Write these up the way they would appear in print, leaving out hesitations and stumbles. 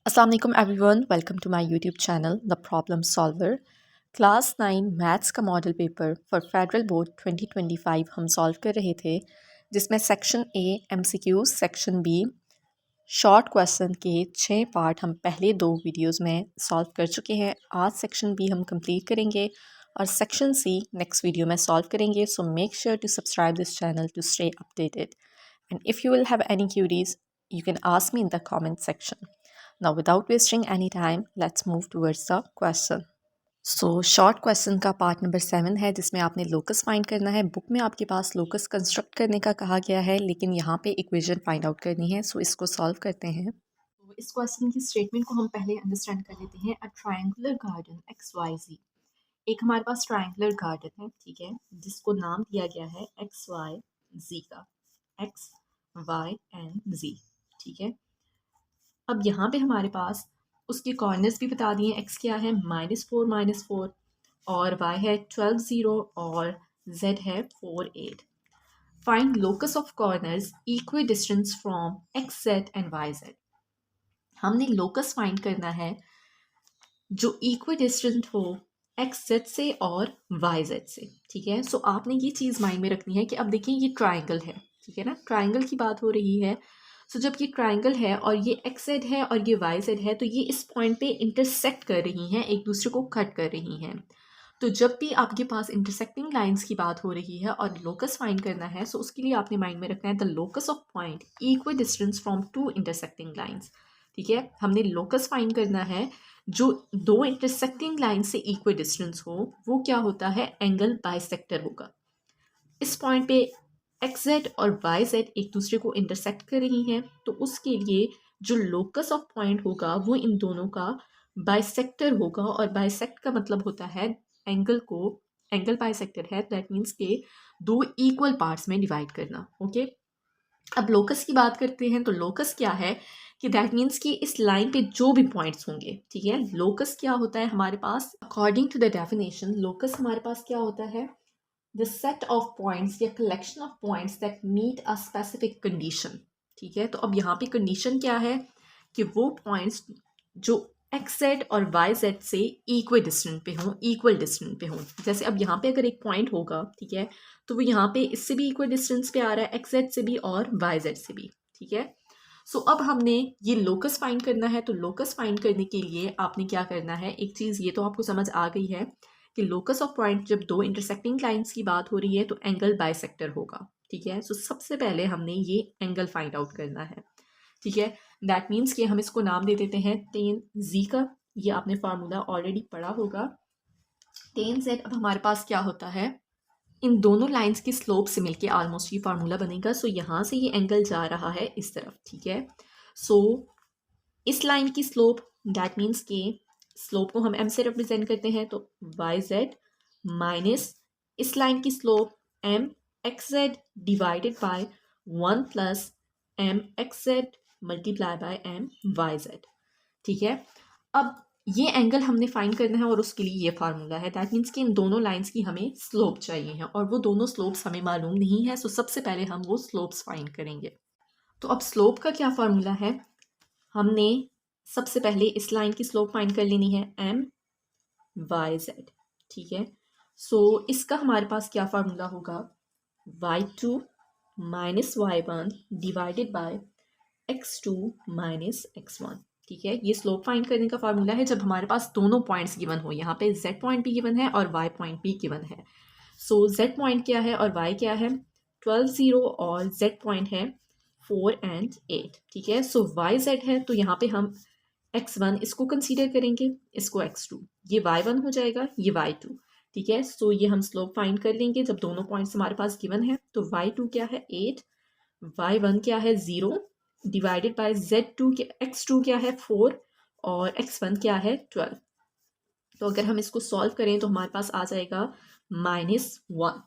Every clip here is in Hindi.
अस्सलाम वालेकुम everyone, welcome to my YouTube channel the problem solver. Class 9 maths का model paper for federal board 2025 हम सॉल्व कर रहे थे, जिसमें section A MCQ, section B short question के 6 पार्ट हम पहले 2 वीडियोस में सॉल्व कर चुके हैं। आज सेक्शन बी हम कंप्लीट करेंगे और सेक्शन सी नेक्स्ट वीडियो में सॉल्व करेंगे। So make sure to subscribe this channel to stay updated and if you will have any queries you can ask me in the comment section. Now, without wasting any time, let's move towards the question. So short question का पार्ट नंबर 7 है, जिसमें आपने लोकस फाइंड करना है। बुक में आपके पास लोकस कंस्ट्रक्ट करने का कहा गया है, लेकिन यहाँ पे इक्वेशन फाइंड आउट करनी है। सो इसको सॉल्व करते हैं। तो इस क्वेश्चन की स्टेटमेंट को हम पहले अंडरस्टैंड कर लेते हैं। A triangular garden X Y Z. एक हमारे पास ट्रायंगुलर गार्डन है, ठीक है, जिसको नाम दिया गया है एक्स वाई जी का, एक्स वाई एंड जी, ठीक है। अब यहाँ पे हमारे पास उसके कॉर्नर्स भी बता दिए। एक्स क्या है, -4 और y है 12 0 और z है 4 8। Find locus of corners equidistance from X Z and Y Z. हमने लोकस फाइंड करना है जो इक्वी डिस्टेंट हो एक्स जेड से और वाई जेड से, ठीक है। सो आपने ये चीज़ माइंड में रखनी है कि अब देखिए ये ट्राइंगल है, ठीक है ना, ट्राइंगल की बात हो रही है। सो जब ये ट्राइंगल है और ये एक्स जेड है और ये वाई जेड है, तो ये इस पॉइंट पे इंटरसेक्ट कर रही हैं, एक दूसरे को कट कर रही हैं। तो जब भी आपके पास इंटरसेक्टिंग लाइंस की बात हो रही है और लोकस फाइंड करना है, सो उसके लिए आपने माइंड में रखना है the locus of point equal distance from two intersecting lines, ठीक है। हमने लोकस फाइंड करना है जो दो इंटरसेक्टिंग लाइन से इक्वल डिस्टेंस हो, वो क्या होता है, एंगल बाइसेक्टर होगा। इस पॉइंट पे एक्स जेड और वाई जेड एक दूसरे को इंटरसेक्ट कर रही हैं, तो उसके लिए जो लोकस ऑफ पॉइंट होगा वो इन दोनों का बाइसेक्टर होगा। और बाइसेक्ट का मतलब होता है एंगल को, एंगल बाइसेक्टर है, दैट मीन्स के दो इक्वल पार्ट्स में डिवाइड करना, ओके। अब लोकस की बात करते हैं, तो लोकस क्या है कि दैट मीन्स कि इस लाइन पे जो भी पॉइंट्स होंगे, ठीक है। लोकस क्या होता है हमारे पास, according to the definition, locus हमारे पास क्या होता है, द सेट ऑफ पॉइंट्स या collection of points that meet a specific condition, ठीक है। तो अब यहाँ पे कंडीशन क्या है कि वो पॉइंट्स जो एक्स जेड और वाई जेड से इक्वल डिस्टेंस पे हों, इक्वल डिस्टेंस पे हों। जैसे अब यहाँ पे अगर एक पॉइंट होगा, ठीक है, तो वो यहाँ पे इससे भी इक्वल डिस्टेंस पे आ रहा है, एक्स जेड से भी और वाई जेड से भी, ठीक है। सो अब हमने ये लोकस फाइंड करना है। तो लोकस फाइंड करने के लिए आपने क्या करना है, एक चीज़ ये तो आपको समझ आ गई है कि लोकस ऑफ पॉइंट जब दो इंटरसेक्टिंग लाइंस की बात हो रही है तो एंगल बाइसेक्टर होगा, ठीक है। सो सबसे पहले हमने ये एंगल फाइंड आउट करना है, ठीक है। दैट मीन्स कि हम इसको नाम दे देते हैं टेन जी का। ये आपने फार्मूला ऑलरेडी पढ़ा होगा, टेन जेड। अब हमारे पास क्या होता है, इन दोनों लाइंस की स्लोप से मिलके ऑलमोस्ट ये फार्मूला बनेगा। सो यहाँ से ये एंगल जा रहा है इस तरफ, ठीक है। सो इस लाइन की स्लोप, दैट मीन्स कि स्लोप को हम एम से रिप्रेजेंट करते हैं, तो वाई जेड माइनस इस लाइन की slope M X Z divided by 1 plus M X Z multiply by M Y Z, ठीक है। अब ये एंगल हमने फाइंड करना है और उसके लिए ये फार्मूला है। दैट मीन्स कि इन दोनों लाइंस की हमें स्लोप चाहिए है और वो दोनों स्लोप्स हमें मालूम नहीं है। सो सबसे पहले हम वो स्लोप्स फाइंड करेंगे। तो अब स्लोप का क्या फार्मूला है, हमने सबसे पहले इस लाइन की स्लोप फाइंड कर लेनी है एम वाई जेड, ठीक है। सो इसका हमारे पास क्या फार्मूला होगा, y2 minus y1 divided by x2 minus x1, ठीक है। ये स्लोप फाइंड करने का फार्मूला है जब हमारे पास दोनों पॉइंट्स गिवन हो। यहाँ पे z पॉइंट भी गिवन है और y पॉइंट भी गिवन है। सो z पॉइंट क्या है और y क्या है, 12 0 और z पॉइंट है 4 एंड 8, ठीक है। सो y z है, तो यहाँ पे हम x1 इसको कंसीडर करेंगे, इसको x2, ये y1 हो जाएगा, ये y2, ठीक है। सो ये हम स्लोप फाइंड कर लेंगे जब दोनों पॉइंट्स हमारे पास गिवन है। तो y2 क्या है 8, y1 क्या है 0 डिवाइडेड बाय z2 के x2 क्या है 4 और x1 क्या है 12। तो अगर हम इसको सॉल्व करें तो हमारे पास आ जाएगा -1।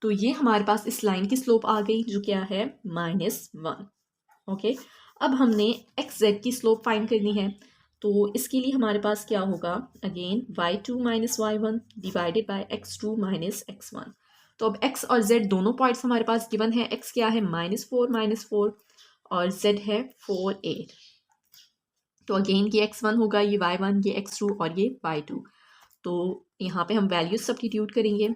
तो ये हमारे पास इस लाइन की स्लोप आ गई जो क्या है -1, ओके। अब हमने एक्स जेड की स्लोप फाइंड करनी है। तो इसके लिए हमारे पास क्या होगा, again y2 minus y1 divided by x2 minus x1। तो अब x और z दोनों पॉइंट्स हमारे पास गिवन है। x क्या है -4 और z है 4 8। तो अगेन ये x1 होगा, ये y1, ये x2 और ये y2। तो यहाँ पे हम वैल्यूज सब्स्टिट्यूट करेंगे।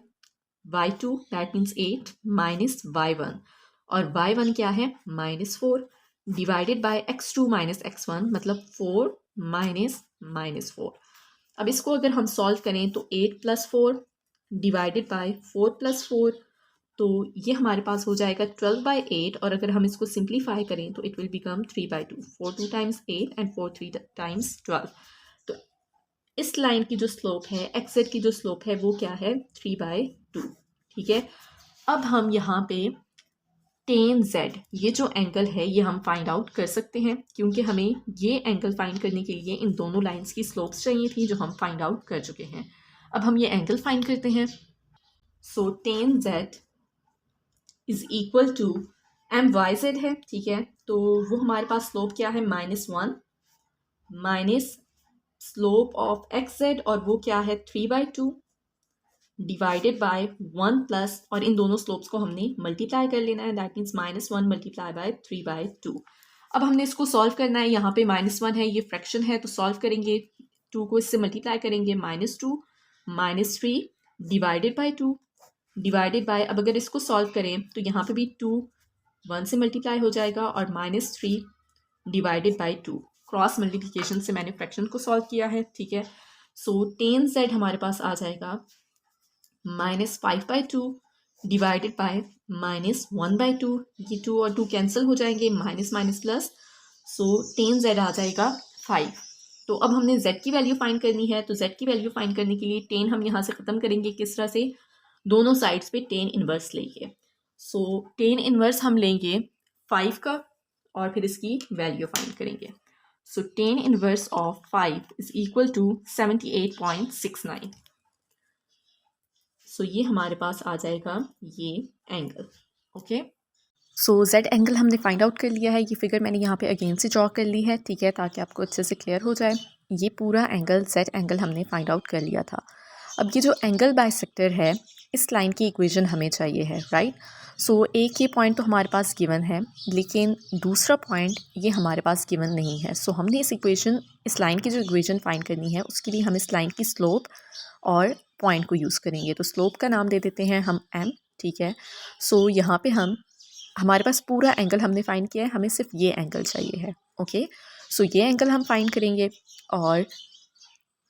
y2 that means 8 minus y1, और y1 क्या है -4, divided by x2 minus x1 मतलब 4 माइनस 4। अब इसको अगर हम सॉल्व करें तो 8 + 4 डिवाइडेड बाय 4 + 4, तो ये हमारे पास हो जाएगा 12/8, और अगर हम इसको सिंप्लीफाई करें तो it will become 3/2। 4 2 times 8 and 4 3 times 12। तो इस लाइन की जो स्लोप है, एक्स की जो स्लोप है, वो क्या है 3/2। ठीक है, अब हम यहाँ पे tan z, ये जो एंगल है ये हम फाइंड आउट कर सकते हैं, क्योंकि हमें ये एंगल फाइंड करने के लिए इन दोनों लाइंस की स्लोप्स चाहिए थी जो हम फाइंड आउट कर चुके हैं। अब हम ये एंगल फाइंड करते हैं। So tan z is equal to my z है। ठीक है, तो वो हमारे पास स्लोप क्या है -1 माइनस स्लोप ऑफ xz, और वो क्या है 3/2 डिवाइडेड बाय 1 प्लस, और इन दोनों स्लोप्स को हमने मल्टीप्लाई कर लेना है, दैट मीन्स -1 मल्टीप्लाई बाय 3/2। अब हमने इसको सॉल्व करना है। यहाँ पे -1 है, ये फ्रैक्शन है, तो सॉल्व करेंगे, 2 को इससे मल्टीप्लाई करेंगे, -2 -3 डिवाइडेड बाय 2 डिवाइडेड बाय, अब अगर इसको सॉल्व करें तो यहाँ पे भी 2 1 से मल्टीप्लाई हो जाएगा, और -3 डिवाइडेड बाय 2, क्रॉस मल्टीप्लिकेशन से मैंने फ्रैक्शन को सॉल्व किया है। ठीक है, सो tan z हमारे पास आ जाएगा -5/2 डिवाइडेड बाय -1/2, ये 2 और 2 कैंसिल हो जाएंगे, माइनस माइनस प्लस, सो tan z आ जाएगा 5। तो अब हमने z की वैल्यू फाइंड करनी है, तो z की वैल्यू फाइंड करने के लिए tan हम यहाँ से ख़त्म करेंगे, किस तरह से, दोनों साइड्स पे tan इनवर्स लेंगे। सो tan इनवर्स हम लेंगे 5 का, और फिर इसकी वैल्यू फाइंड करेंगे। So tan inverse of 5 is equal to 78.69। So ये हमारे पास आ जाएगा ये angle. Okay, so z angle हमने फाइंड आउट कर लिया है। ये फिगर मैंने यहाँ पे अगेन से ड्रॉ कर ली है। ठीक है, ताकि आपको अच्छे से क्लियर हो जाए। ये पूरा एंगल z एंगल हमने फाइंड आउट कर लिया था। अब ये जो एंगल बाइसेक्टर है, इस लाइन की इक्वेशन हमें चाहिए है, राइट। सो एक ये पॉइंट तो हमारे पास गिवन है, लेकिन दूसरा पॉइंट ये हमारे पास गिवन नहीं है। सो हमने इस लाइन की जो इक्वेशन फाइंड करनी है, उसके लिए हम इस लाइन की स्लोप और पॉइंट को यूज़ करेंगे। तो स्लोप का नाम दे देते हैं हम m। ठीक है, सो यहाँ पे हमारे पास पूरा एंगल हमने फाइंड किया है, हमें सिर्फ ये एंगल चाहिए है। ओके, सो ये एंगल हम फाइंड करेंगे, और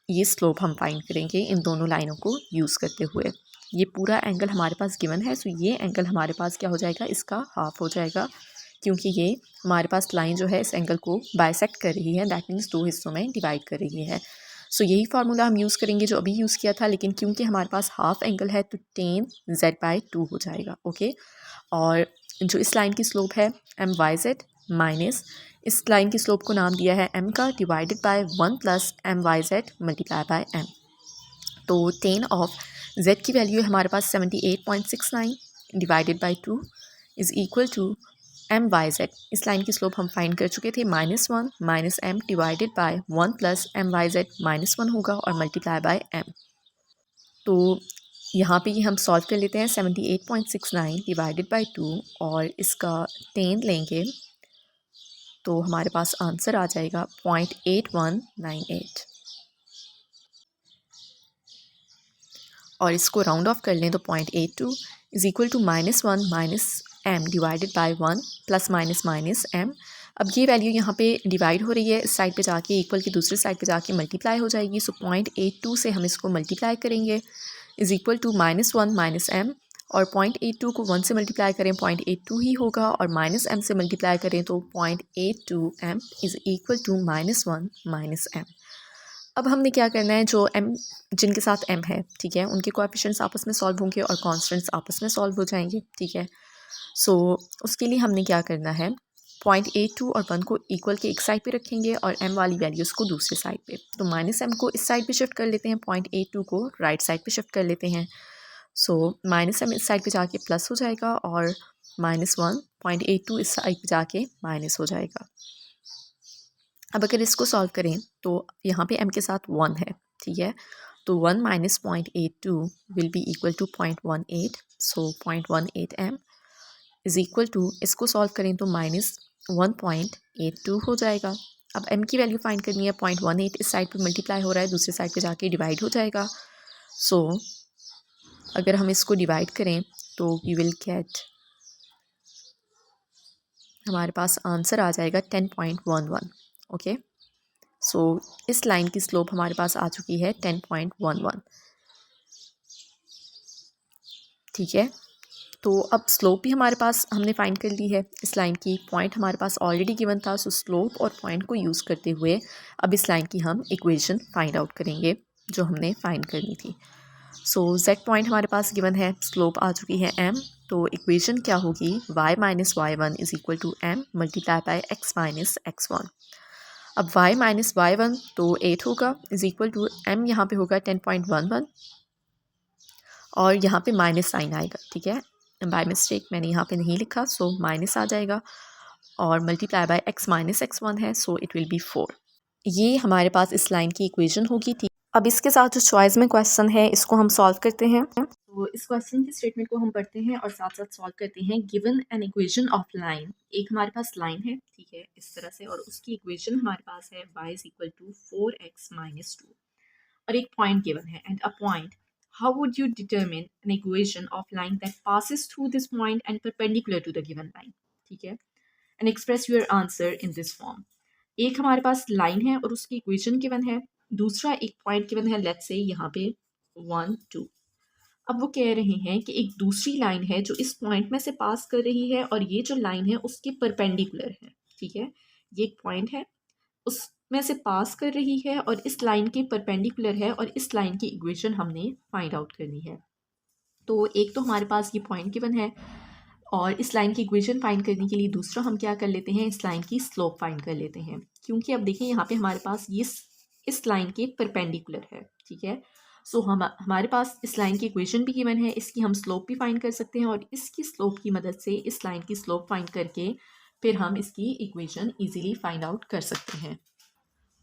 ये स्लोप हम फाइंड करेंगे इन दोनों लाइनों को यूज़ करते हुए। ये पूरा एंगल हमारे पास गिवन है, सो ये एंगल हमारे पास क्या हो जाएगा, इसका हाफ हो जाएगा, क्योंकि ये हमारे पास लाइन जो है इस एंगल को बाइसेक्ट कर रही है, दैट मीन्स 2 हिस्सों में डिवाइड कर रही है। सो यही फार्मूला हम यूज़ करेंगे जो अभी यूज़ किया था, लेकिन क्योंकि हमारे पास हाफ एंगल है तो tan z/2 हो जाएगा। ओके, और जो इस लाइन की स्लोप है my/z माइनस इस लाइन की स्लोप को नाम दिया है m का, divided by 1 plus my/z multiply by m। तो tan ऑफ z की वैल्यू है हमारे पास 78.69 divided by 2 is equal to my/z। इस लाइन की स्लोप हम फाइंड कर चुके थे, -1 minus m divided by 1 plus my/z -1 होगा, और मल्टीप्लाई बाय m। तो यहाँ पे ये हम सॉल्व कर लेते हैं, 78.69 डिवाइडेड बाय 2, और इसका tan लेंगे तो हमारे पास आंसर आ जाएगा 0.8198, और इसको राउंड ऑफ कर लें तो 0.82 is equal to -1 minus m divided by 1 plus minus m। अब ये वैल्यू यहाँ पे डिवाइड हो रही है, इस साइड पे जाके इक्वल की दूसरी साइड पे जाके मल्टीप्लाई हो जाएगी। सो 0.82 से हम इसको मल्टीप्लाई करेंगे, is equal to -1 minus m, और 0.82 को 1 से मल्टीप्लाई करें 0.82 ही होगा, और माइनस m से मल्टीप्लाई करें तो 0.82 m is equal to -1 minus m। अब हमने क्या करना है, जो m जिनके साथ m है, ठीक है, उनके कोएफिशिएंट्स आपस में सॉल्व होंगे और कॉन्स्टेंट्स आपस में सॉल्व हो जाएंगे। ठीक है, सो उसके लिए हमने क्या करना है, 0.82 और 1 को इक्वल के एक साइड पे रखेंगे और m वाली वैल्यूज़ को दूसरे साइड पे। तो -m को इस साइड पे शिफ्ट कर लेते हैं, 0.82 को राइट साइड पे शिफ्ट कर लेते हैं। सो -m इस साइड पे जाके प्लस हो जाएगा, और -1 0.82 इस साइड पे जाके माइनस हो जाएगा। अब अगर इसको सॉल्व करें तो यहाँ पे m के साथ 1 है। ठीक है, तो 1 minus 0.82 will be equal to 0.18, so 0.18 m is equal to, इसको सॉल्व करें तो -1.82 हो जाएगा, अब m की वैल्यू फाइंड करनी है, 0.18 इस साइड पे मल्टीप्लाई हो रहा है, दूसरे साइड पे जाके डिवाइड हो जाएगा। सो अगर हम इसको डिवाइड करें तो वी विल गेट, हमारे पास आंसर आ जाएगा 10.11। ओके, सो इस लाइन की स्लोप हमारे पास आ चुकी है 10.11। ठीक है, तो अब स्लोप भी हमारे पास हमने फाइंड कर ली है इस लाइन की, पॉइंट हमारे पास ऑलरेडी गिवन था। सो स्लोप और पॉइंट को यूज़ करते हुए अब इस लाइन की हम इक्वेशन फाइंड आउट करेंगे जो हमने फाइंड करनी थी। सो जेड पॉइंट हमारे पास गिवन है, स्लोप आ चुकी है m, तो इक्वेशन क्या होगी, y minus y one is equal to m multiply by x minus x1। अब y माइनस वाई वन तो 8 होगा, इज़ इक्वल टू m यहाँ पे होगा 10.11 और यहाँ पे माइनस साइन आएगा। ठीक है, बाय मिस्टेक मैंने यहाँ पे नहीं लिखा, सो माइनस आ जाएगा और multiply by x minus x1 है, सो इट विल बी 4। ये हमारे पास इस लाइन की इक्वेशन होगी। ठीक, अब इसके साथ जो चॉइस में क्वेश्चन है इसको हम सॉल्व करते हैं। तो इस क्वेश्चन की स्टेटमेंट को हम पढ़ते हैं और साथ साथ सॉल्व करते हैं। Given an equation of line, एक हमारे पास लाइन है, ठीक है, इस तरह से, और उसकी इक्वेशन हमारे पास है y is equal to 4x minus 2 और एक पॉइंट गिवन है and a point. How would you determine an equation of line that passes through this point and perpendicular to the given line? ठीक है, and express your answer in this form. एक हमारे पास लाइन है और उसकी इक्वेशन गिवन है, दूसरा एक पॉइंट गिवन है, लेट्स से यहाँ पे 1 2। अब वो कह रहे हैं कि एक दूसरी लाइन है जो इस पॉइंट में से पास कर रही है और ये जो लाइन है उसके परपेंडिकुलर है। ठीक है, ये एक पॉइंट है, उसमें से पास कर रही है और इस लाइन के परपेंडिकुलर है और इस लाइन की इक्वेशन हमने फाइंड आउट करनी है। तो एक तो हमारे पास ये पॉइंट गिवन है और इस लाइन की इक्वेशन फाइंड करने के लिए दूसरा हम क्या कर लेते हैं, इस लाइन की स्लोप फाइंड कर लेते हैं, क्योंकि अब देखें यहाँ पे हमारे पास ये इस लाइन के परपेंडिकुलर है। ठीक है, सो हमारे पास इस लाइन की इक्वेशन भी गिवन है, इसकी हम स्लोप भी फाइंड कर सकते हैं और इसकी स्लोप की मदद से इस लाइन की स्लोप फाइंड करके फिर हम इसकी इक्वेशन इजीली फाइंड आउट कर सकते हैं।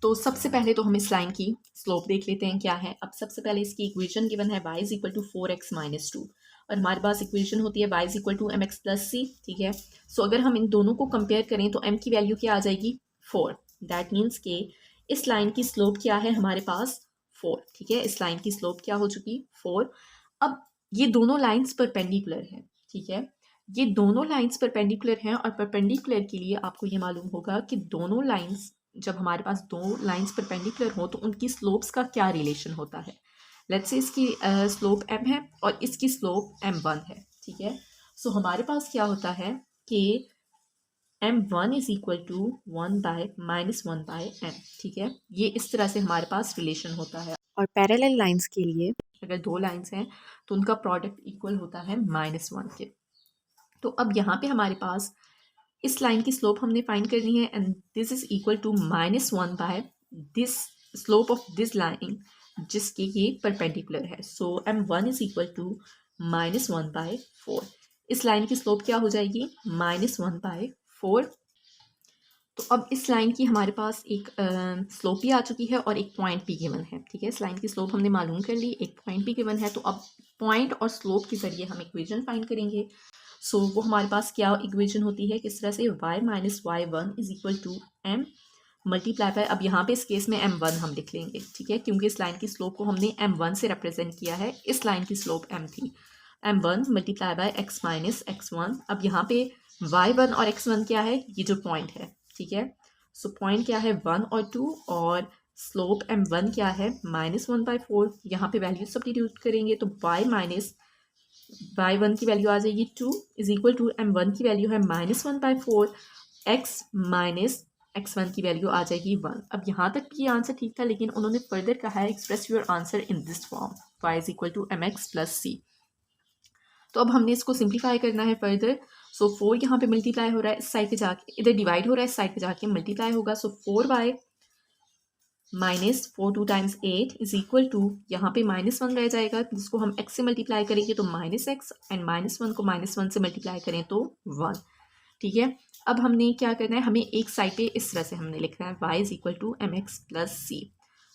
तो सबसे पहले तो हम इस लाइन की स्लोप देख लेते हैं क्या है। अब सबसे पहले इसकी इक्वेशन गिवन है y is equal to 4x minus 2 और हमारे पास इक्वेशन होती है y is equal to mx plus c। ठीक है, सो अगर हम इन दोनों को कंपेयर करें तो m की वैल्यू क्या आ जाएगी, 4। दैट मीन्स के इस लाइन की स्लोप क्या है हमारे पास, 4। ठीक है, इस लाइन की स्लोप क्या हो चुकी, 4। अब ये दोनों लाइन्स परपेंडिकुलर हैं। ठीक है, ये दोनों लाइन्स परपेंडिकुलर हैं और परपेंडिकुलर के लिए आपको ये मालूम होगा कि दोनों लाइन्स, जब हमारे पास दो लाइंस परपेंडिकुलर हो तो उनकी स्लोप्स का क्या रिलेशन होता है। लेट्स से इसकी स्लोप m है और इसकी स्लोप m1 है। ठीक है, सो हमारे पास क्या होता है कि m1 is equal to 1 by minus 1 by m। ठीक है, ये इस तरह से हमारे पास रिलेशन होता है और पैरेलल लाइंस के लिए अगर दो लाइंस हैं तो उनका प्रोडक्ट इक्वल होता है -1 के। तो अब यहाँ पे हमारे पास इस लाइन की स्लोप हमने फाइंड करनी है and this is equal to -1 by this slope of this line जिसके ये परपेंडिकुलर है। So m1 is equal to -1 by 4। इस लाइन की स्लोप क्या हो जाएगी, -1 बाय 4। तो अब इस लाइन की हमारे पास एक स्लोप भी आ चुकी है और एक पॉइंट भी गिवन है। ठीक है, इस लाइन की स्लोप हमने मालूम कर ली, एक पॉइंट भी गिवन है। तो अब पॉइंट और स्लोप के जरिए हम इक्वेशन फाइंड करेंगे। सो वो हमारे पास क्या इक्वेशन होती है, किस तरह से, y minus y one is equal to m multiply by, अब यहाँ पे इस केस में m1 हम लिख लेंगे। ठीक है, क्योंकि इस लाइन की स्लोप को हमने m1 से रिप्रेजेंट किया है, इस लाइन की स्लोप m थी, m1 multiply by x minus x1। अब यहाँ पे y1 और x1 क्या है, ये जो पॉइंट है। ठीक है, सो पॉइंट क्या है 1 और 2 और स्लोप m1 क्या है -1 बाय 4। यहाँ पे वैल्यू सब्स्टिट्यूट करेंगे तो y माइनस y1 की वैल्यू आ जाएगी 2 इज इक्वल टू m1 की वैल्यू है -1 बाय 4, x माइनस x1 की वैल्यू आ जाएगी 1। अब यहाँ तक ये आंसर ठीक था, लेकिन उन्होंने फर्दर कहा है express your answer in this form y is equal to mx plus c। तो अब हमने इसको सिंप्लीफाई करना है फर्दर। सो 4 यहाँ पे मल्टीप्लाई हो रहा है, इस साइड पे जाके इधर डिवाइड हो रहा है, इस साइड पे जाके मल्टीप्लाई होगा। So 4y minus 4 2 times 8 is equal to, यहाँ पे -1 रह जाएगा जिसको हम x से मल्टीप्लाई करेंगे तो -x एंड -1 को -1 से मल्टीप्लाई करें तो 1। ठीक है, अब हमने क्या करना है, हमें एक साइड पे इस तरह से हमने लिखना है y is equal to mx plus c।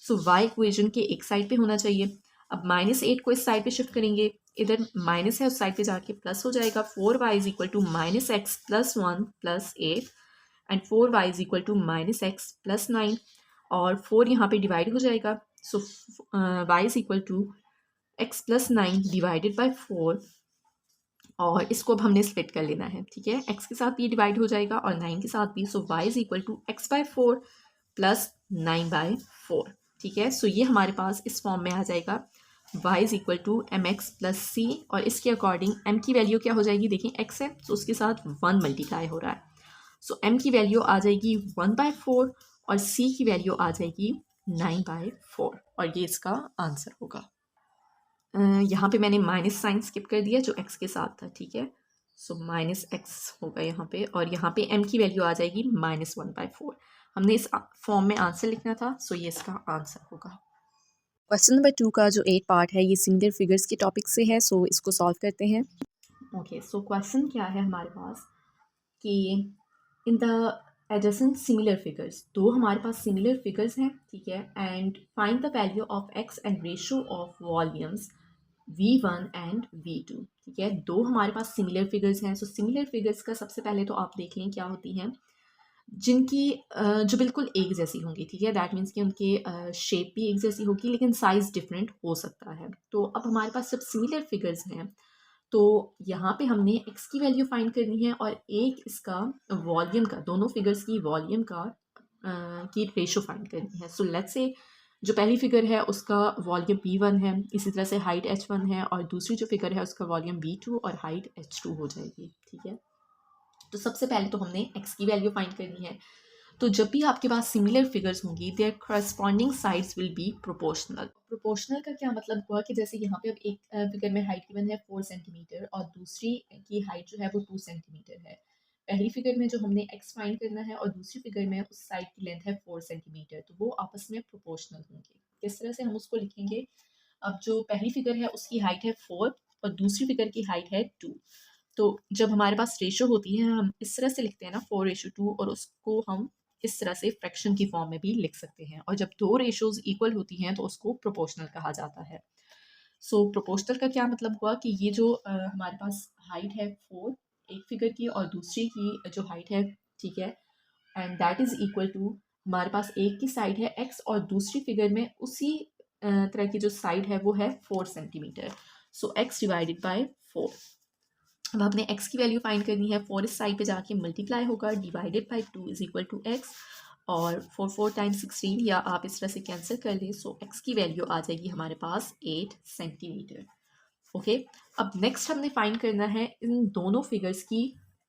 So y equation के एक साइड पे होना चाहिए। अब -8 को इस साइड पे शिफ्ट करेंगे, इधर माइनस है उस साइड पे जाके प्लस हो जाएगा। 4y is equal to -x plus 1 plus 8 and 4y is equal to -x + 9 और 4 यहाँ पे डिवाइड हो जाएगा। So y is equal to x + 9 divided by 4 और इसको अब हमने स्प्लिट कर लेना है, ठीक है। x के साथ भी डिवाइड हो जाएगा और 9 के साथ भी। So y is equal to x/4 + 9/4, ठीक है। सो ये हमारे पास इस फॉर्म में आ जाएगा y is equal to mx + c और इसके अकॉर्डिंग m की वैल्यू क्या हो जाएगी, देखिए x है तो उसके साथ 1 मल्टीप्लाई हो रहा है। सो m की वैल्यू आ जाएगी 1/4 और c की वैल्यू आ जाएगी 9/4 और ये इसका आंसर होगा। यहाँ पे मैंने माइनस साइन स्किप कर दिया जो x के साथ था, ठीक है। सो -x होगा यहाँ पे और यहाँ पे m की वैल्यू आ जाएगी -1/4। हमने इस फॉर्म में आंसर लिखना था, सो ये इसका आंसर होगा। क्वेश्चन नंबर 2 का जो 8 पार्ट है ये सिंगुलर फिगर्स के टॉपिक से है, सो इसको सॉल्व करते हैं। ओके, सो क्वेश्चन क्या है हमारे पास कि in the adjacent similar figures, दो हमारे पास सिमिलर फिगर्स हैं, ठीक है। And find the value of x and ratio of volumes V1 and V2, ठीक है। दो हमारे पास सिमिलर फिगर्स हैं। सो सिमिलर फिगर्स का सबसे पहले तो आप देख लें क्या होती हैं, जिनकी जो बिल्कुल एक जैसी होंगी, ठीक है। दैट मीन्स कि उनके शेप भी एक जैसी होगी लेकिन साइज़ डिफरेंट हो सकता है। तो अब हमारे पास जब सिमिलर फिगर्स हैं तो यहाँ पे हमने x की वैल्यू फाइंड करनी है और एक इसका वॉल्यूम का, दोनों फिगर्स की वॉल्यूम का की रेशो फाइंड करनी है। सो लेट्स से जो पहली फिगर है उसका वॉल्यूम v1 है, इसी तरह से हाइट h1 है और दूसरी जो फिगर है उसका वॉल्यूम v2 और हाइट h2 हो जाएगी, ठीक है। तो सबसे पहले तो हमने x की वैल्यू फाइंड करनी है। तो जब भी आपके पास सिमिलर फिगर्स होंगी their corresponding sides will be proportional. Proportional का क्या मतलब हुआ कि जैसे यहाँ पे अब एक फिगर में हाइट गिवन है 4 सेंटीमीटर और दूसरी की हाइट जो है वो 2 सेंटीमीटर है। पहली फिगर में जो हमने x फाइंड करना है और दूसरी फिगर में उस साइड की लेंथ है 4 सेंटीमीटर, तो वो आपस में प्रोपोर्शनल होंगे। किस तरह से हम उसको लिखेंगे, अब जो पहली फिगर है उसकी हाइट है 4 और दूसरी फिगर की हाइट है 2। तो जब हमारे पास रेशो होती है हम इस तरह से लिखते हैं ना 4:2 और उसको हम इस तरह से फ्रैक्शन की फॉर्म में भी लिख सकते हैं। और जब दो रेशोज इक्वल होती हैं तो उसको प्रोपोर्शनल कहा जाता है। सो प्रोपोर्शनल का क्या मतलब हुआ कि ये जो हमारे पास हाइट है 4 एक फिगर की और दूसरी की जो हाइट है, ठीक है, and that is equal to हमारे पास एक की साइड है x और दूसरी फिगर में उसी तरह की जो साइड है वो है 4 centimetre. So x divided by 4। अब आपने x की वैल्यू फाइंड करनी है, 4 इस साइड पे जाके मल्टीप्लाई होगा, divided by 2 is equal to x और 4 टाइम्स 16 या आप इस तरह से कैंसिल कर लें। सो x की वैल्यू आ जाएगी हमारे पास 8 सेंटीमीटर। ओके, अब नेक्स्ट हमने फाइंड करना है इन दोनों फिगर्स की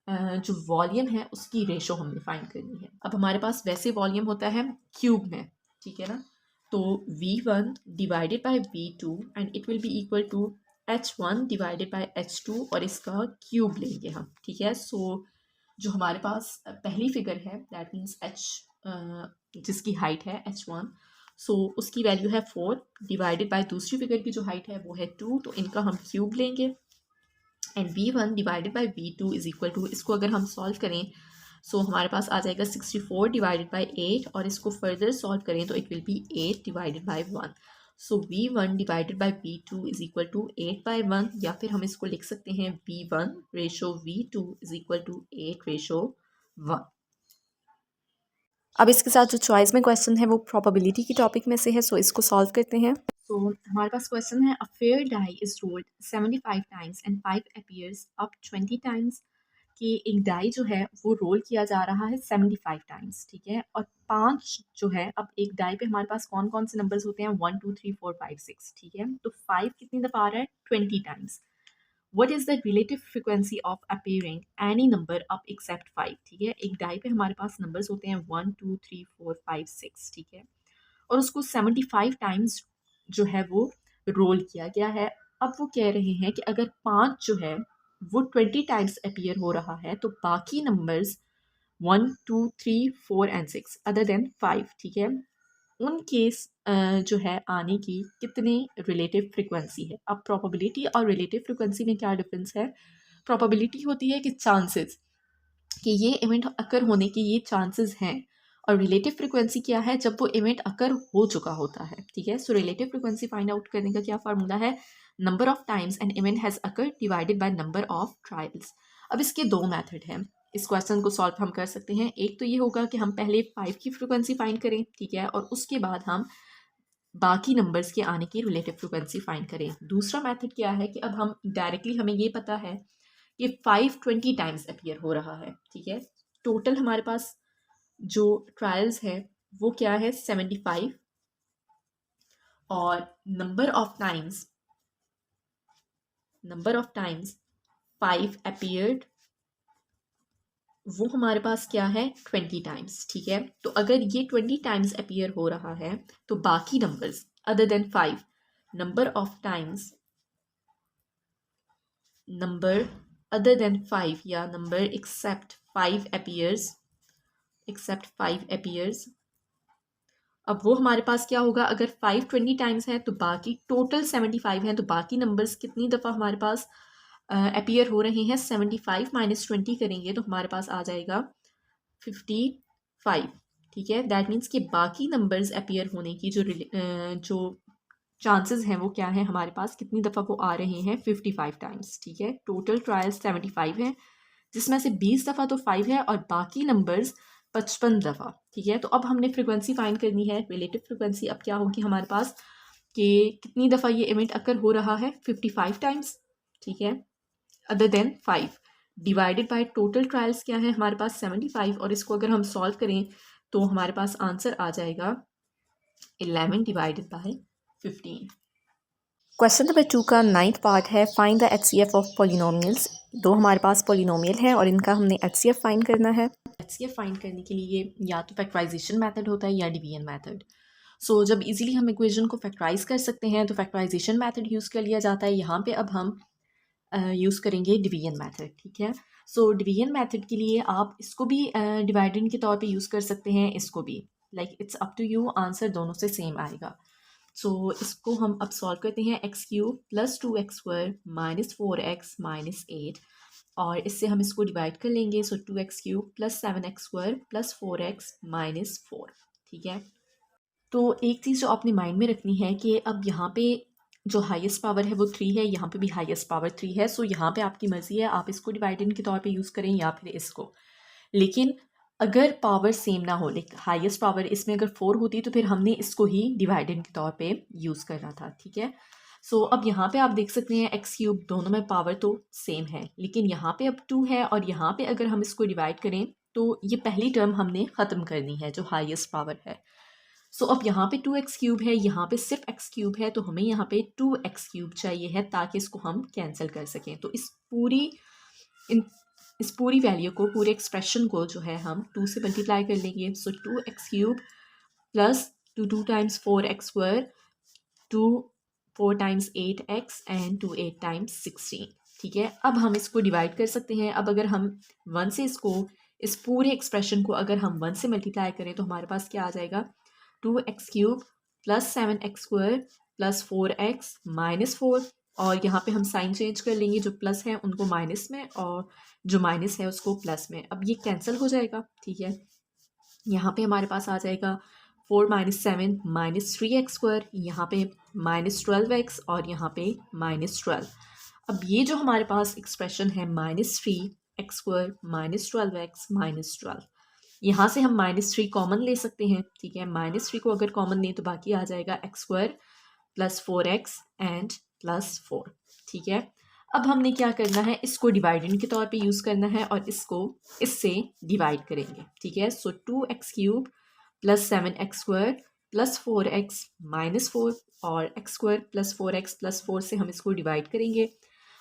जो वॉल्यूम है उसकी रेशो हमने फाइंड करनी है। अब हमारे पास वैसे वॉल्यूम होता है क्यूब में, ठीक है ना। तो V1 divided by V2 and it will be equal to H1 divided by H2 और इसका क्यूब लेंगे हम, ठीक है। सो जो हमारे पास पहली फिगर है दैट मीन्स जिसकी हाइट है H1, सो उसकी वैल्यू है 4 डिवाइडेड बाय दूसरी फिगर की जो हाइट है वो है 2, तो इनका हम क्यूब लेंगे। And V1 divided by V2 is equal to, इसको अगर हम सॉल्व करें सो हमारे पास आ जाएगा 64 डिवाइडेड बाय 8 और इसको फर्दर सॉल्व करें तो it will be 8 divided by 1। So V1 divided by V2 is equal to 8/1 या फिर हम इसको लिख सकते हैं V1 ratio V2 is equal to 8:1। अब इसके साथ जो चॉइस में क्वेश्चन है वो प्रोबेबिलिटी की टॉपिक में से है, सो इसको सॉल्व करते हैं। तो हमारे पास क्वेश्चन है a fair die is rolled 75 times and 5 appears up 20 times, कि एक डाई जो है वो रोल किया जा रहा है 75 टाइम्स, ठीक है। और 5 जो है, अब एक डाई पे हमारे पास कौन कौन से नंबर्स होते हैं 1 2 3 4 5 6, ठीक है। तो 5 कितनी दफ़ा आ रहा है 20 times. What is the relative frequency of appearing any number up except 5, ठीक है। एक डाई पे हमारे पास नंबर्स होते हैं 1 2 3 4 5 6, ठीक है। और उसको 75 टाइम्स जो है वो रोल किया गया है। अब वो कह रहे हैं कि अगर 5 जो है वो 20 टाइम्स अपीयर हो रहा है तो बाकी नंबर्स 1 2 3 4 एंड 6 अदर देन 5, ठीक है, उन केस जो है आने की कितनी रिलेटिव फ्रिक्वेंसी है। अब प्रोबेबिलिटी और रिलेटिव फ्रिक्वेंसी में क्या डिफरेंस है, प्रोबेबिलिटी होती है कि चांसेस कि ये इवेंट अकर होने के ये चांसेस हैं, और रिलेटिव फ्रिक्वेंसी क्या है जब वो इवेंट अकर हो चुका होता है, ठीक है। So relative frequency find out करने का क्या फार्मूला है, number of times an event has occur divided by number of trials. अब इसके दो मेथड हैं, इस क्वेश्चन को सॉल्व हम कर सकते हैं। एक तो ये होगा कि हम पहले 5 की फ्रिक्वेंसी फाइंड करें, ठीक है, और उसके बाद हम बाकी नंबर्स के आने की रिलेटिव फ्रिक्वेंसी फाइंड करें। दूसरा मेथड क्या है कि अब हम डायरेक्टली, हमें ये पता है कि 5 20 टाइम्स अपीयर हो रहा है, ठीक है। टोटल हमारे पास जो ट्रायल्स है वो क्या है 75, और नंबर ऑफ टाइम्स 5 अपीयर्ड वो हमारे पास क्या है 20 टाइम्स, ठीक है। तो अगर ये 20 टाइम्स अपीयर हो रहा है तो बाकी numbers other than 5, number of times number other than 5 या नंबर एक्सेप्ट 5 appears, अब वो हमारे पास क्या होगा, अगर 5 20 टाइम्स है तो बाकी टोटल 75 है, तो बाकी नंबर्स कितनी दफ़ा हमारे पास अपीयर हो रहे हैं, 75 माइनस 20 करेंगे तो हमारे पास आ जाएगा 55, ठीक है। दैट मीन्स कि बाकी नंबर्स अपीयर होने की जो चांसेस हैं वो क्या है हमारे पास, कितनी दफ़ा वो आ रहे हैं 55 टाइम्स, ठीक है। टोटल ट्रायल्स 75 हैं, जिसमें से 20 दफ़ा तो 5 है और बाकी नंबर्स 55 दफ़ा, ठीक है। तो अब हमने फ्रिक्वेंसी फाइंड करनी है, रिलेटिव फ्रिक्वेंसी अब क्या होगी हमारे पास कि कितनी दफ़ा ये इवेंट अकर हो रहा है 55 टाइम्स, ठीक है, other than 5 divided by total trials क्या है हमारे पास 75, और इसको अगर हम सॉल्व करें तो हमारे पास आंसर आ जाएगा 11 डिवाइडेड बाय 15। क्वेश्चन नंबर 2 का 9th पार्ट है find the HCF of polynomials. दो हमारे पास पॉलिनोमियल है और इनका हमने HCF फाइंड करना है। HCF फाइंड करने के लिए या तो फैक्टराइजेशन मेथड होता है या डिवीजन मेथड। सो जब इजीली हम इक्वेशन को फैक्टराइज कर सकते हैं तो फैक्टराइजेशन मेथड यूज़ कर लिया जाता है। यहाँ पे अब हम यूज़ करेंगे डिवीजन मेथड, ठीक है। सो डिवीजन मेथड के लिए आप इसको भी डिवाइडेंड के तौर पे यूज़ कर सकते हैं, इसको भी, like it's up to you, answer दोनों से सेम आएगा। सो इसको हम अब सॉल्व करते हैं, x cube plus 2x² minus 4x minus 8, और इससे हम इसको डिवाइड कर लेंगे। सो 2x cube plus 7x² plus 4x minus 4, ठीक है। तो एक चीज़ जो आपने माइंड में रखनी है कि अब यहाँ पे जो हाईएस्ट पावर है वो 3 है, यहाँ पे भी हाईएस्ट पावर 3 है। सो यहाँ पे आपकी मर्ज़ी है, आप इसको डिवाइडेंड के तौर पे यूज़ करें या फिर इसको, लेकिन अगर पावर सेम ना हो, लाइक हाईएस्ट पावर इसमें अगर 4 होती तो फिर हमने इसको ही डिवाइडेंड के तौर पे यूज़ करना था, ठीक है। सो अब यहाँ पे आप देख सकते हैं एक्स क्यूब दोनों में पावर तो सेम है, लेकिन यहाँ पे अब 2 है और यहाँ पे अगर हम इसको डिवाइड करें तो ये पहली टर्म हमने ख़त्म करनी है जो हाईएस्ट पावर है। सो अब यहाँ पे 2x क्यूब है, यहाँ पे सिर्फ x क्यूब है, तो हमें यहाँ पे 2x क्यूब चाहिए है ताकि इसको हम कैंसिल कर सकें। तो इस पूरी वैल्यू को, पूरे एक्सप्रेशन को जो है हम 2 से मल्टीप्लाई कर लेंगे। सो 2x cube plus 2 times 4x², 2 4 times 8x and 2 8 times 16, ठीक है। अब हम इसको डिवाइड कर सकते हैं। अब अगर हम 1 से इस पूरे एक्सप्रेशन को अगर हम 1 से मल्टीप्लाई करें तो हमारे पास क्या आ जाएगा, 2x cube plus 7x² plus 4x minus 4, और यहाँ पे हम साइन चेंज कर लेंगे, जो प्लस है उनको माइनस में और जो माइनस है उसको प्लस में। अब ये कैंसिल हो जाएगा, ठीक है। यहाँ पे हमारे पास आ जाएगा 4 माइनस 7 माइनस 3x², यहाँ पे माइनस 12x और यहाँ पे माइनस 12। अब ये जो हमारे पास एक्सप्रेशन है minus 3x² minus 12x minus 12, यहाँ से हम माइनस 3 कॉमन ले सकते हैं, ठीक है। माइनस 3 को अगर कॉमन लें तो बाकी आ जाएगा x² plus 4x and plus 4, ठीक है। अब हमने क्या करना है, इसको डिवाइडेंड के तौर पे यूज़ करना है और इसको इससे डिवाइड करेंगे, ठीक है। सो 2x cube plus 7x² plus 4x minus 4, और x² प्लस 4x प्लस 4 से हम इसको डिवाइड करेंगे।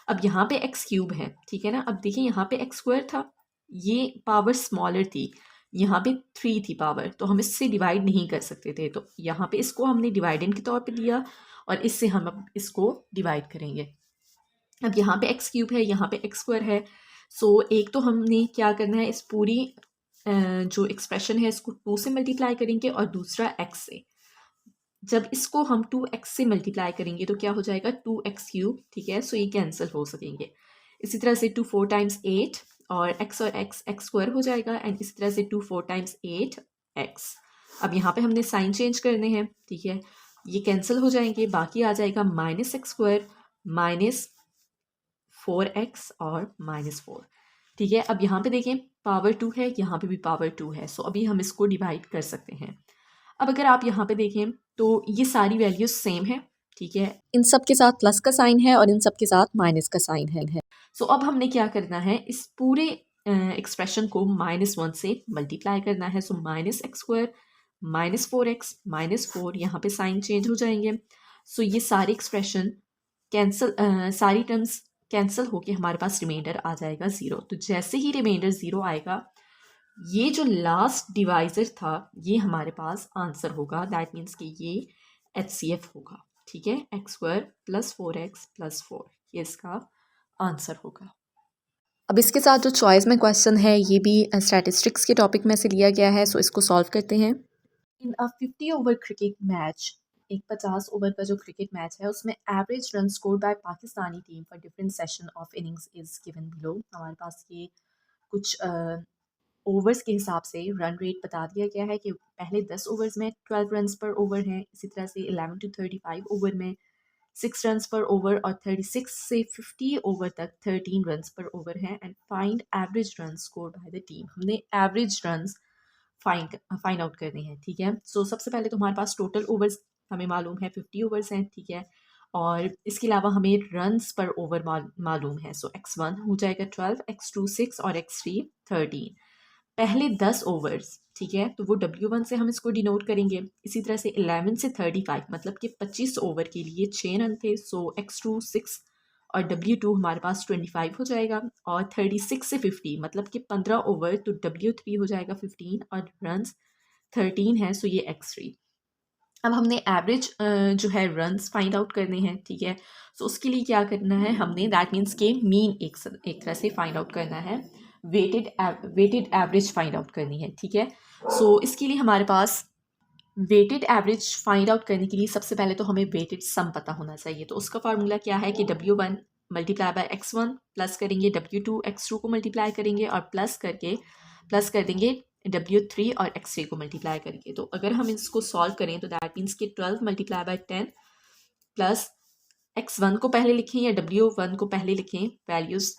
अब यहाँ पे x क्यूब है, ठीक है ना। अब देखिए यहाँ पे x² था, ये पावर स्मॉलर थी, यहाँ पे 3 थी पावर, तो हम इससे डिवाइड नहीं कर सकते थे, तो यहाँ पे इसको हमने डिवाइडेंड के तौर पे लिया और इससे हम अब इसको डिवाइड करेंगे। अब यहाँ पे x क्यूब है, यहाँ पे x² है। सो एक तो हमने क्या करना है, इस पूरी जो एक्सप्रेशन है इसको 2 से मल्टीप्लाई करेंगे और दूसरा x से। जब इसको हम 2x से मल्टीप्लाई करेंगे तो क्या हो जाएगा 2x क्यूब, ठीक है। सो ये कैंसिल हो सकेंगे। इसी तरह से 2 4 टाइम्स 8 और x² हो जाएगा, एंड इसी तरह से 2 4 टाइम्स 8x। अब यहाँ पे हमने साइन चेंज करने हैं, ठीक है। ये कैंसिल हो जाएंगे, बाकी आ जाएगा माइनस x² माइनस 4x और माइनस 4, ठीक है। अब यहाँ पे देखें पावर 2 है, यहाँ पे भी पावर 2 है। सो अभी हम इसको डिवाइड कर सकते हैं। अब अगर आप यहाँ पे देखें तो ये सारी वैल्यूज सेम है, ठीक है, इन सब के साथ प्लस का साइन है और इन सब के साथ माइनस का साइन है। सो अब हमने क्या करना है, इस पूरे एक्सप्रेशन को -1 से मल्टीप्लाई करना है। सो -x² -4x -4, यहाँ पे साइन चेंज हो जाएंगे। सो ये सारी एक्सप्रेशन कैंसिल, सारी टर्म्स कैंसिल होके हमारे पास रिमाइंडर आ जाएगा 0। तो जैसे ही रिमाइंडर 0 आएगा, ये जो लास्ट डिवाइजर था ये हमारे पास आंसर होगा। दैट मीन्स कि ये HCF होगा, ठीक है, x² + 4x + 4, ये इसका आंसर होगा। अब इसके साथ जो चॉइस में क्वेश्चन है ये भी स्टैटिस्टिक्स के टॉपिक में से लिया गया है। सो इसको सॉल्व करते हैं। इन अ 50 ओवर क्रिकेट मैच, एक 50 ओवर का जो क्रिकेट मैच है उसमें average run score bye Pakistani team for different session of innings is given below. हमारे पास ये कुछ ओवर्स के हिसाब से रन रेट बता दिया गया है कि पहले 10 ओवर्स में 12 रन पर ओवर हैं, इसी तरह से 11 to 35 ओवर में 6 रन पर ओवर, और 36 से 50 ओवर तक 13 रन पर ओवर हैं। And find average run score by the team, हमने एवरेज रन फाइंड आउट करने हैं, ठीक है। सो सबसे पहले तो हमारे पास टोटल ओवर्स हमें मालूम है 50 ओवर्स हैं, ठीक है, और इसके अलावा हमें रन्स पर ओवर मालूम है। सो x1 हो जाएगा 12, x2 6 और x3 13। पहले 10 ओवर्स, ठीक है, तो वो W1 से हम इसको डिनोट करेंगे। इसी तरह से 11 से 35 मतलब कि 25 ओवर के लिए 6 रन थे। सो x2 6 और W2 हमारे पास 25 हो जाएगा, और 36 से 50 मतलब कि 15 ओवर, तो W3 हो जाएगा 15 और रन्स 13 है। सो ये x3। अब हमने एवरेज जो है रन्स फाइंड आउट करने हैं, ठीक है। सो उसके लिए क्या करना है, हमने दैट मीन्स के मीन एक तरह से फाइंड आउट करना है, वेटेड एवरेज फाइंड आउट करनी है, ठीक है। सो इसके लिए हमारे पास वेटेड एवरेज फाइंड आउट करने के लिए सबसे पहले तो हमें वेटेड सम पता होना चाहिए। तो उसका फार्मूला क्या है कि W1 multiply by x1 plus करेंगे W2 x2 को मल्टीप्लाई करेंगे और प्लस कर देंगे W3 और x3 को मल्टीप्लाई करके। तो अगर हम इसको सॉल्व करें तो दैट मीन्स कि 12 मल्टीप्लाई बाय 10 प्लस x1 को पहले लिखें या W1 को पहले लिखें वैल्यूज़,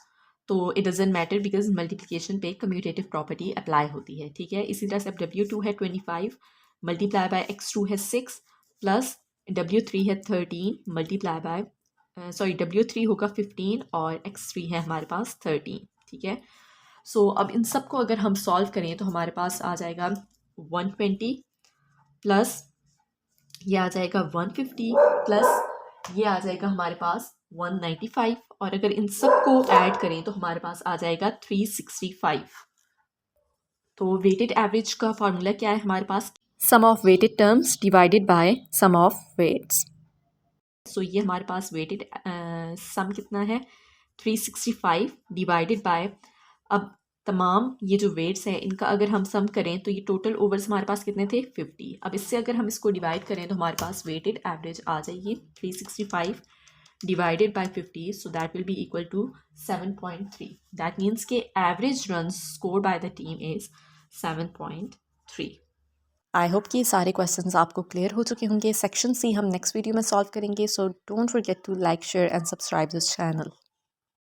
तो it doesn't matter because multiplication पे कम्यूटेटिव प्रॉपर्टी अप्लाई होती है, ठीक है। इसी तरह से अब W2 है 25 मल्टीप्लाई बाय x2 है 6 प्लस W3 है 13 मल्टीप्लाई बाय W3 होगा 15 और x3 है हमारे पास 13, ठीक है। सो अब इन सब को अगर हम सॉल्व करें तो हमारे पास आ जाएगा 120 प्लस ये आ जाएगा 150 प्लस ये आ जाएगा हमारे पास 195, और अगर इन सब को ऐड करें तो हमारे पास आ जाएगा 365। तो वेटेड एवरेज का फार्मूला क्या है हमारे पास, sum of weighted terms divided by sum of weights. So ये हमारे पास वेटेड सम कितना है 365 डिवाइडेड बाय, अब तमाम ये जो वेट्स हैं इनका अगर हम सम करें तो ये टोटल ओवर्स हमारे पास कितने थे 50। अब इससे अगर हम इसको डिवाइड करें तो हमारे पास वेटेड एवरेज आ जाएगी 365 divided by 50, so that will be equal to 7.3। That means के average run score by the team is 7.3। I hope कि सारे क्वेश्चंस आपको क्लियर हो चुके होंगे। सेक्शन C हम नेक्स्ट वीडियो में सॉल्व करेंगे। So don't forget to like, share and subscribe this channel.